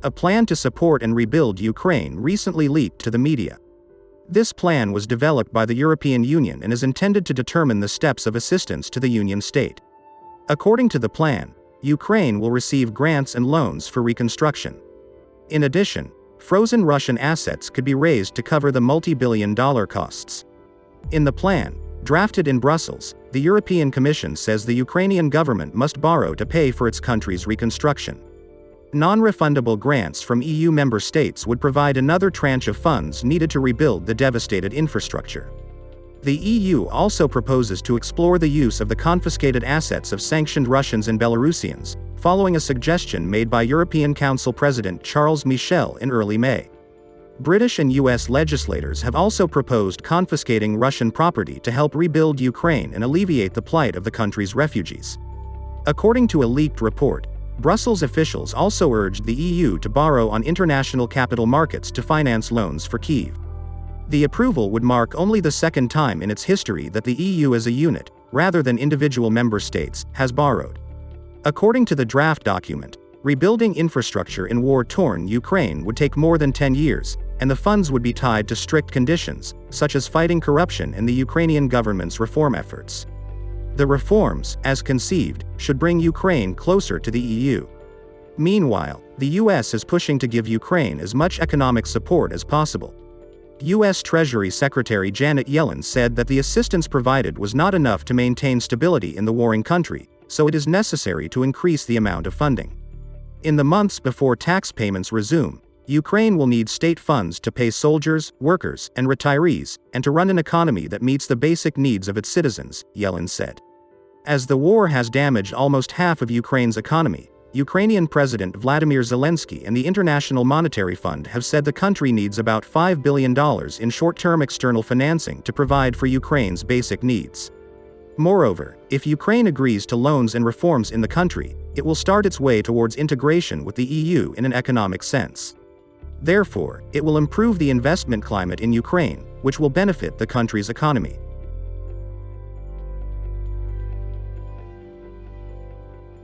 A plan to support and rebuild Ukraine recently leaked to the media. This plan was developed by the European Union and is intended to determine the steps of assistance to the Union state. According to the plan, Ukraine will receive grants and loans for reconstruction. In addition, frozen Russian assets could be raised to cover the multi-billion-dollar costs. In the plan, drafted in Brussels, the European Commission says the Ukrainian government must borrow to pay for its country's reconstruction. Non-refundable grants from EU member states would provide another tranche of funds needed to rebuild the devastated infrastructure. The EU also proposes to explore the use of the confiscated assets of sanctioned Russians and Belarusians, following a suggestion made by European Council President Charles Michel in early May. British and US legislators have also proposed confiscating Russian property to help rebuild Ukraine and alleviate the plight of the country's refugees. According to a leaked report, Brussels officials also urged the EU to borrow on international capital markets to finance loans for Kyiv. The approval would mark only the second time in its history that the EU as a unit, rather than individual member states, has borrowed. According to the draft document, rebuilding infrastructure in war-torn Ukraine would take more than 10 years, and the funds would be tied to strict conditions, such as fighting corruption and the Ukrainian government's reform efforts. The reforms, as conceived, should bring Ukraine closer to the EU. Meanwhile, the US is pushing to give Ukraine as much economic support as possible. U.S. Treasury Secretary Janet Yellen said that the assistance provided was not enough to maintain stability in the warring country, so it is necessary to increase the amount of funding. In the months before tax payments resume, Ukraine will need state funds to pay soldiers, workers, and retirees, and to run an economy that meets the basic needs of its citizens, Yellen said. As the war has damaged almost half of Ukraine's economy, Ukrainian President Vladimir Zelensky and the International Monetary Fund have said the country needs about $5 billion in short-term external financing to provide for Ukraine's basic needs. Moreover, if Ukraine agrees to loans and reforms in the country, it will start its way towards integration with the EU in an economic sense. Therefore, it will improve the investment climate in Ukraine, which will benefit the country's economy.